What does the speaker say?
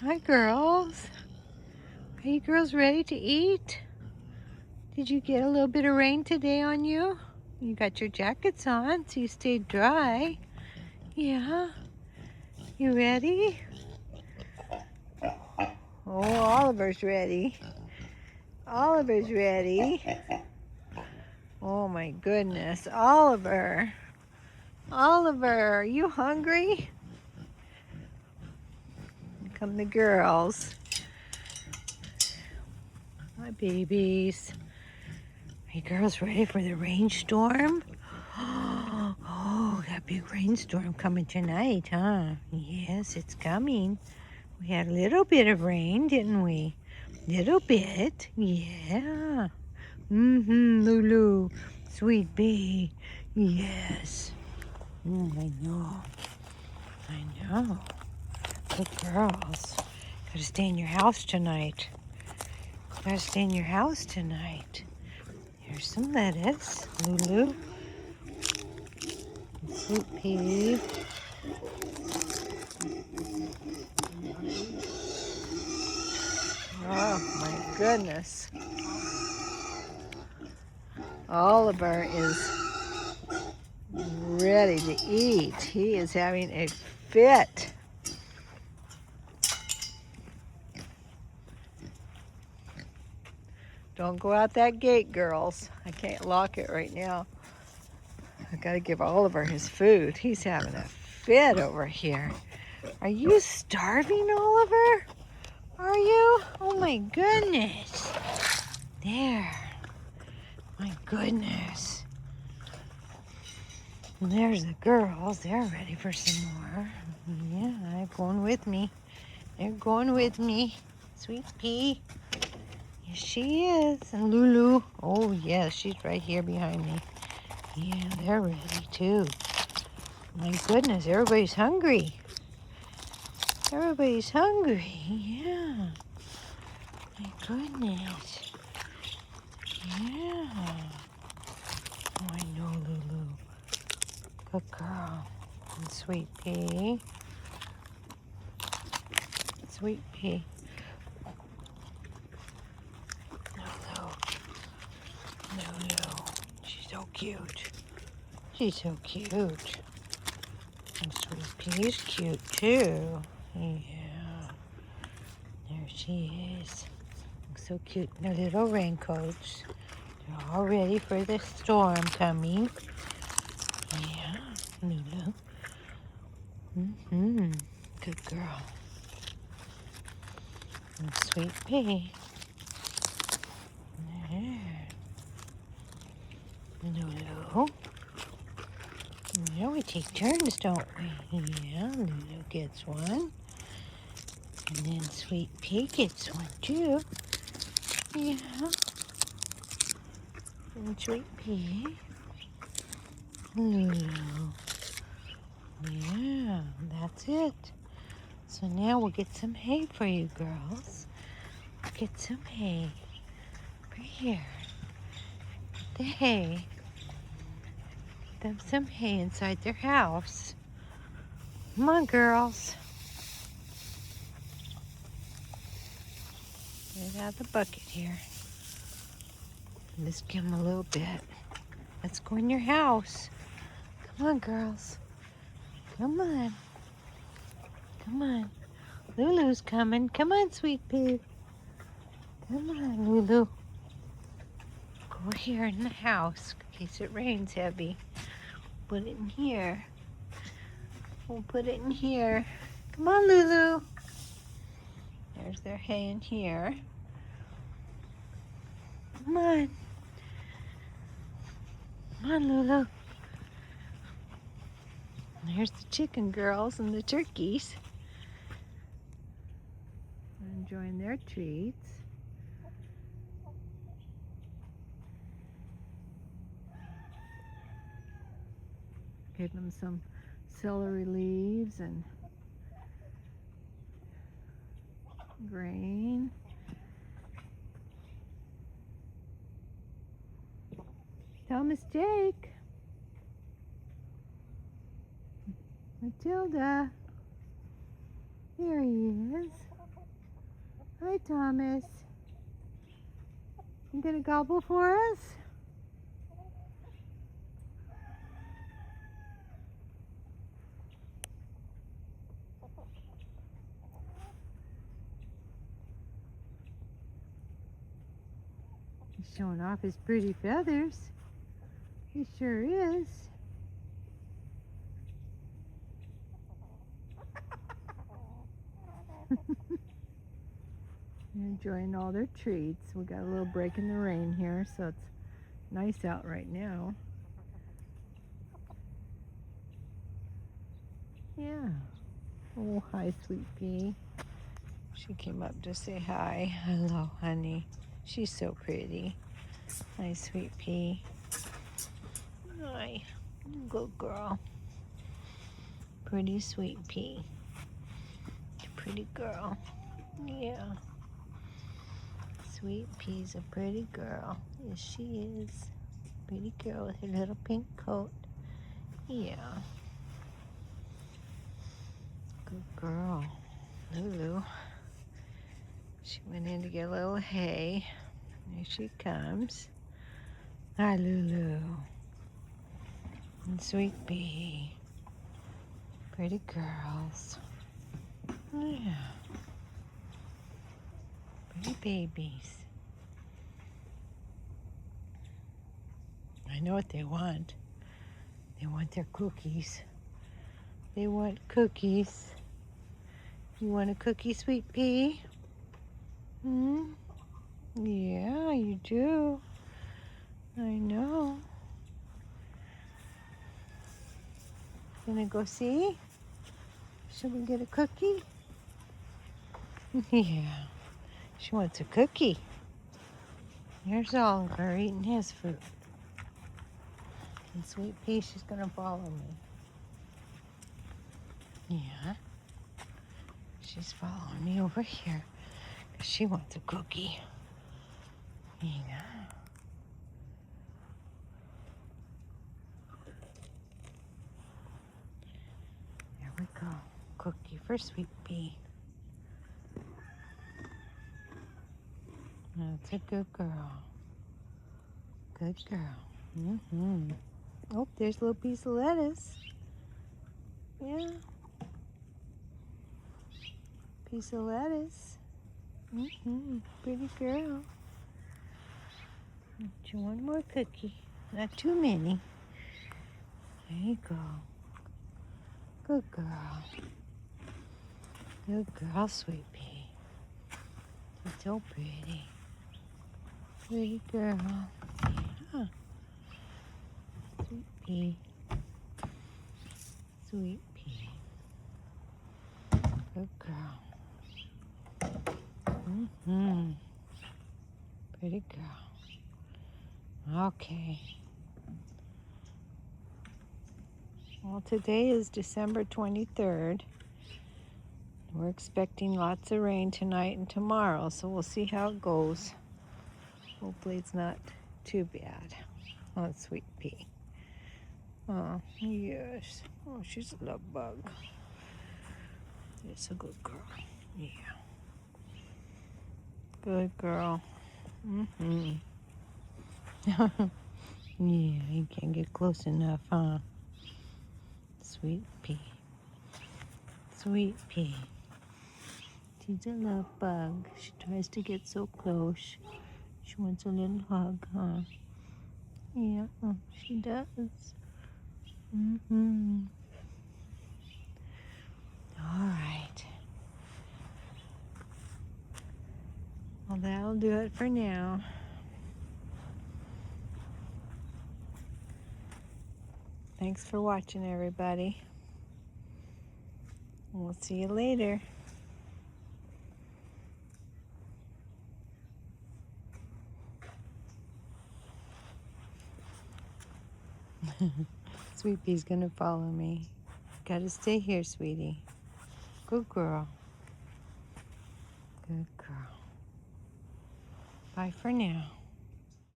Hi, girls. Are you girls ready to eat? Did you get a little bit of rain today on you? You got your jackets on, so you stayed dry. Yeah. You ready? Oh, Oliver's ready. Oliver's ready. Oh my goodness, Oliver. Oliver, are you hungry? Here come the girls. My babies. Are you girls ready for the rainstorm? Oh, that big rainstorm coming tonight, huh? Yes, it's coming. We had a little bit of rain, didn't we? Little bit, yeah. Lulu, sweet bee, yes. I know. I know. Good girls. Gotta stay in your house tonight. Gotta stay in your house tonight. Here's some lettuce, Lulu. Sweet pea. Oh my goodness. Oliver is ready to eat. He is having a fit. Don't go out that gate, girls. I can't lock it right now. I gotta give Oliver his food. He's having a fit over here. Are you starving, Oliver? Are you? Oh my goodness. There. My goodness. And there's the girls. They're ready for some more. Yeah, they're going with me. They're going with me. Sweet pea. Yes, she is. And Lulu. Oh, yes, she's right here behind me. Yeah, they're ready too. My goodness, everybody's hungry. Everybody's hungry. Yeah. My goodness. Yeah. Oh, I know, Lulu. Good girl. And sweet pea. Sweet pea. Lulu. Lulu. She's so cute. She's so cute. And sweet pea's cute too. Yeah. There she is. Looks so cute in their little raincoats. They're all ready for the storm coming. Yeah, Lulu. Good girl. And sweet pea. There. Lulu. Yeah, we take turns, don't we? Yeah, Lulu gets one. And then Sweet Pea gets one too. Yeah. And Sweet Pea. Lulu. Yeah, that's it. So now we'll get some hay for you girls. Get some hay. Over here. Get the hay. Get them some hay inside their house. Come on, girls. Get out the bucket here. Just give them a little bit. Let's go in your house. Come on, girls. Come on. Come on. Lulu's coming. Come on, Sweet Pea. Come on, Lulu. Go here in the house in case it rains heavy. Put it in here. We'll put it in here. Come on, Lulu. There's their hay in here. Come on. Come on, Lulu. And here's the chicken girls and the turkeys. They're enjoying their treats. Gave them some celery leaves and grain. Thomas Jake. Matilda. Here he is. Thomas. You gonna gobble for us? He's showing off his pretty feathers. He sure is. Enjoying all their treats. We got a little break in the rain here, so it's nice out right now. Yeah. Oh, hi, Sweet Pea. She came up to say hi. Hello, honey. She's so pretty. Hi, Sweet Pea. Hi. Good girl. Pretty Sweet Pea. Pretty girl. Yeah. Sweet Pea's a pretty girl. Yes, she is. Pretty girl with her little pink coat. Yeah. Good girl. Lulu. She went in to get a little hay. Here she comes. Hi, Lulu. And Sweet Pea. Pretty girls. Yeah. Pretty babies. I know what they want. They want their cookies. They want cookies. You want a cookie, Sweet Pea? Hmm? Yeah, you do. I know. Gonna go see? Should we get a cookie? Yeah. She wants a cookie. Here's Oliver eating his food. And Sweet Pea, she's gonna follow me. Yeah. She's following me over here. 'Cause she wants a cookie. Yeah. There we go. Cookie for Sweet Pea. That's a good girl. Good girl. Mm-hmm. Oh, there's a little piece of lettuce. Yeah. Piece of lettuce. Mm-hmm. Pretty girl. Do you want more cookie? Not too many. There you go. Good girl. Good girl, Sweet Pea. She's so pretty. Pretty girl. Yeah. Sweet Pea. Sweet Pea. Good girl. Mm-hmm. Pretty girl. Okay. Well, today is December 23rd. We're expecting lots of rain tonight and tomorrow, so we'll see how it goes. Hopefully it's not too bad. Oh, Sweet Pea. Oh, yes. Oh, she's a love bug. It's a good girl. Yeah. Good girl. Mm-hmm. Yeah, you can't get close enough, huh? Sweet Pea. Sweet Pea. She's a love bug. She tries to get so close. She wants a little hug, huh? Yeah, she does. Mm-hmm. All right. Well, that'll do it for now. Thanks for watching, everybody. We'll see you later. Sweet Pea's gonna follow me. Gotta stay here, sweetie. Good girl. Good girl. Bye for now.